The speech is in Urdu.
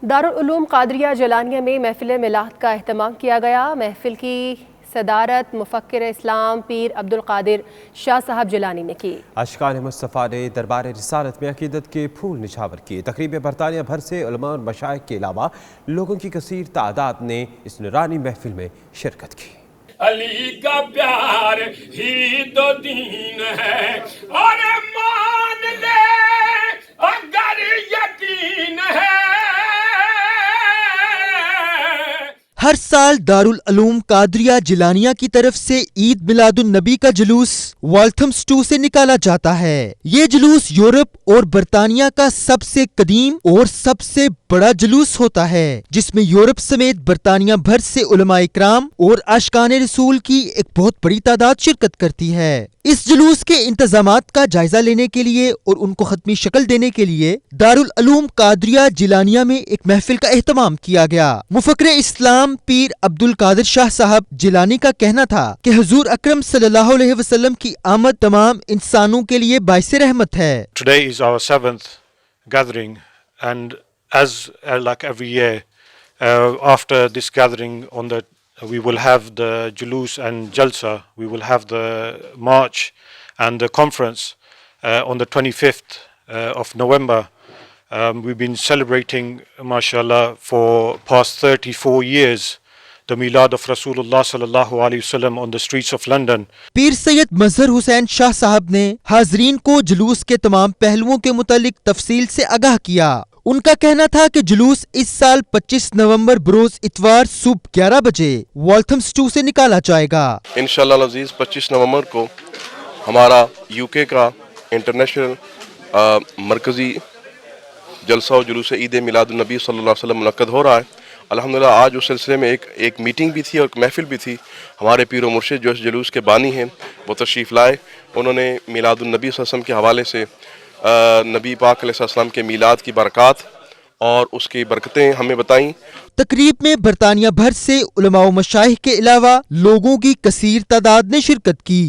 دارالعلوم قادریہ جلانیہ میں محفل میلاد کا اہتمام کیا گیا۔ محفل کی صدارت مفکر اسلام پیر عبدالقادر شاہ صاحب جیلانی نے کی۔ اشکان مصطفیٰ نے دربار رسالت میں عقیدت کے پھول نچھاور کیے۔ تقریب میں برطانیہ بھر سے علماء اور مشائخ کے علاوہ لوگوں کی کثیر تعداد نے اس نورانی محفل میں شرکت کی۔ علی کا پیار ہی تو دین ہے اور مان لے اگر یقین ہے۔ ہر سال دارالعلوم قادریہ جیلانیہ کی طرف سے عید میلاد النبی کا جلوس والتھمسٹو سے نکالا جاتا ہے۔ یہ جلوس یورپ اور برطانیہ کا سب سے قدیم اور سب سے بڑا جلوس ہوتا ہے، جس میں یورپ سمیت برطانیہ بھر سے علماء اکرام اور عاشقان رسول کی ایک بہت بڑی تعداد شرکت کرتی ہے۔ اس جلوس کے انتظامات کا جائزہ لینے کے لیے اور ان کو ختمی شکل دینے کے لیے دارالعلوم قادریہ جیلانیہ میں ایک محفل کا اہتمام کیا گیا۔ مفکر اسلام پیر عبدالقادر شاہ صاحب جیلانی کا کہنا تھا کہ حضور اکرم صلی اللہ علیہ وسلم کی آمد تمام انسانوں کے لیے باعث رحمت ہے۔ Today is our 7th gathering, and as like every year, after this gathering we will have the Julus and Jalsa, we will have the march and the conference on the 25th of November. We've been celebrating, mashallah, for past 34 years the Milad of Rasulullah sallallahu alaihi wasallam on the streets of London. پیر سید مظہر حسین شاہ صاحب نے حاضرین کو جلوس کے تمام پہلوؤں کے متعلق تفصیل سے آگاہ کیا۔ ان کا کہنا تھا کہ جلوس اس سال 25 نومبر بروز اتوار صبح 11 بجے والتھمسٹو سے نکالا جائے گا۔ انشاءاللہ العزیز 25 نومبر کو ہمارا UK کا انٹرنیشنل مرکزی جلسہ و جلوس عید میلاد النبی صلی اللہ علیہ وسلم منعقد ہو رہا ہے۔ الحمدللہ آج اس سلسلے میں ایک میٹنگ بھی تھی اور ایک محفل بھی تھی۔ ہمارے پیر و مرشد جو اس جلوس کے بانی ہیں وہ تشریف لائے۔ انہوں نے میلاد النبی صلی اللہ علیہ وسلم کے حوالے سے نبی پاک علیہ السلام کے میلاد کی برکات اور اس کی برکتیں ہمیں بتائیں۔ تقریب میں برطانیہ بھر سے علماء و مشائخ کے علاوہ لوگوں کی کثیر تعداد نے شرکت کی۔